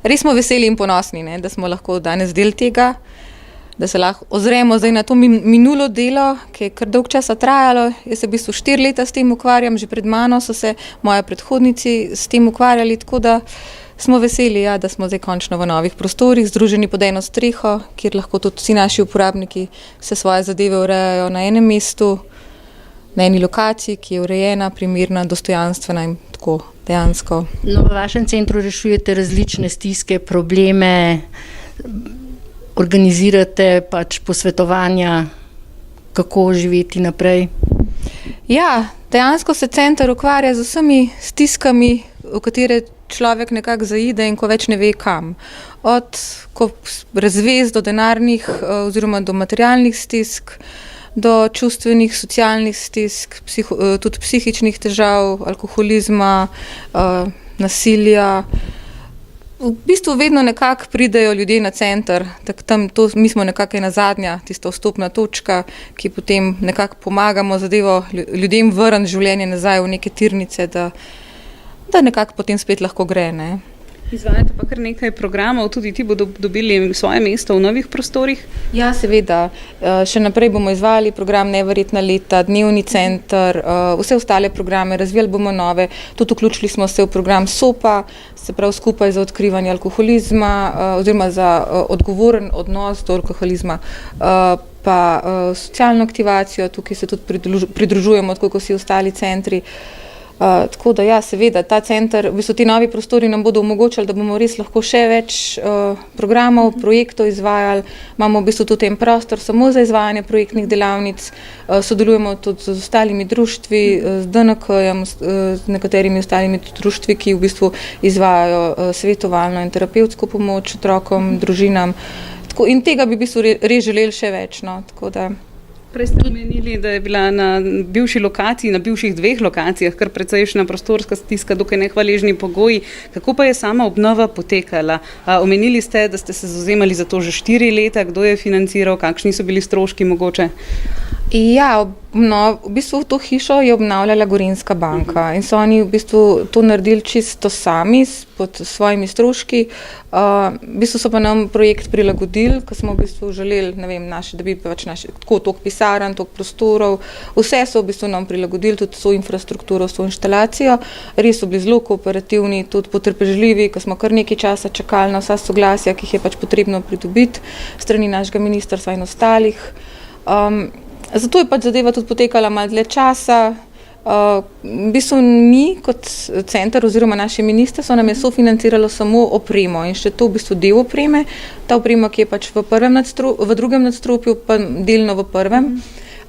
res smo veseli in ponosni, ne, da smo lahko danes del tega, da se lahko ozremo zdaj na to minulo delo, ki je kar dolg časa trajalo. Jaz se v bistvu 4 leta s tem ukvarjam, že pred mano so se moji predhodnici s tem ukvarjali, tako da smo veseli, ja, da smo zdaj končno v novih prostorih, združeni pod eno streho, kjer lahko tudi vsi naši uporabniki vse svoje zadeve urejajo na enem mestu, na eni lokaciji, ki je urejena, primerna, dostojanstvena in tako dejansko. No, v vašem centru rešujete različne stiske, probleme, organizirate pač posvetovanja, kako živeti naprej? Ja, dejansko se center ukvarja z vsemi stiskami, v katere človek nekako zaide in ko več ne ve kam. Od razvez do denarnih oziroma do materialnih stisk, do čustvenih, socialnih stisk, tudi psihičnih težav, alkoholizma, nasilja. V bistvu vedno nekako pridejo ljudje na center, mi smo nekako ena zadnja, tista vstopna točka, ki potem nekako pomagamo zadevo ljudem vrniti življenje nazaj v neke tirnice, da nekako potem spet lahko gre, ne. Izvajate pa kar nekaj programov, tudi ti bodo dobili svoje mesto v novih prostorih? Ja, seveda. Še naprej bomo izvajali program Neverjetna leta, dnevni center, vse ostale programe, razvijali bomo nove. Tudi vključili smo se v program SOPA, se pravi skupaj za odkrivanje alkoholizma oziroma za odgovoren odnos do alkoholizma, pa socialno aktivacijo, tukaj se tudi pridružujemo, tako kot vsi ostali centri. Tako da ja, seveda, ta center, v bistvu ti novi prostori nam bodo omogočali, da bomo res lahko še več programov, projektov izvajali. Imamo v bistvu tudi en prostor samo za izvajanje projektnih delavnic, sodelujemo tudi z ostalimi društvi, z DNK-jem, z nekaterimi ostalimi društvi, ki v bistvu izvajajo svetovalno in terapevtsko pomoč otrokom, družinam. In tega bi v bistvu res želeli še več, no, tako da. Prej ste omenili, da je bila na bivši lokaciji, na bivših 2 lokacijah kar precejšnja prostorska stiska, dokaj nehvaležni pogoji. Kako pa je sama obnova potekala? Omenili ste, da ste se zavzemali za to že 4 leta, kdo je financiral, kakšni so bili stroški mogoče? Ja, v bistvu to hišo je obnavljala Gorenjska banka in so oni v bistvu to naredili čisto sami pod svojimi stroški. V bistvu so pa nam projekt prilagodili, ko smo v bistvu želeli, ne vem, da bi pač tako toliko pisarn, toliko prostorov, vse so v bistvu nam prilagodili, tudi so infrastrukturo, so inštalacijo. Res so bili zelo kooperativni, tudi potrpežljivi, ko smo kar nekaj časa čakali na vsa soglasja, ki jih je pač potrebno pridobiti strani našega ministrstva in ostalih. Zato je pač zadeva tudi potekala malo dlje časa. V bistvu mi kot center oziroma naše ministrstvo nam je sofinanciralo samo opremo in še to v bistvu del opreme. Ta oprema, ki je pač v drugem nadstropju, pa delno v prvem.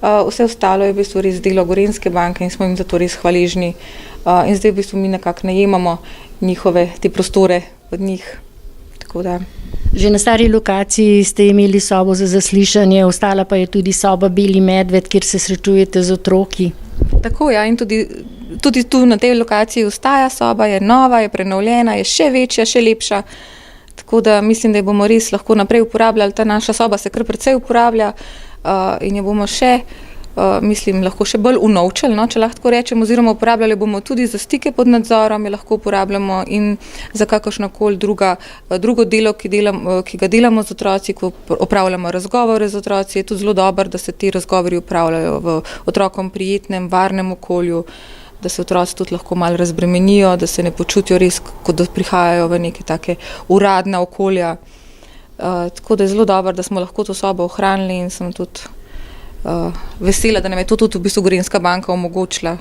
Vse ostalo je v bistvu res delo Gorenjske banke in smo jim za to res hvaležni. In zdaj v bistvu mi nekako najemamo te prostore od njih. Tako da. Že na stari lokaciji ste imeli sobo za zaslišanje, ostala pa je tudi soba Beli medved, kjer se srečujete z otroki. Tako, ja, in tudi tu na tej lokaciji ostaja soba, je nova, je prenovljena, je še večja, še lepša. Tako da mislim, da jo bomo res lahko naprej uporabljali. Ta naša soba se kar precej uporablja in jo bomo še, lahko še bolj unovčili, no, če lahko tako rečem, oziroma uporabljali bomo tudi za stike pod nadzorom, jo lahko uporabljamo in za kakršnokoli drugo delo, ki ga delamo z otroci, ko opravljamo razgovore z otroci, je tudi zelo dobro, da se ti razgovori opravljajo v otrokom prijetnem, varnem okolju, da se otroci tudi lahko malo razbremenijo, da se ne počutijo res, kot da prihajajo v neke take uradna okolja. Tako da je zelo dobro, da smo lahko to sobo ohranili in sem tudi vesela, da nam je to tudi v bistvu Gorenjska banka omogočila.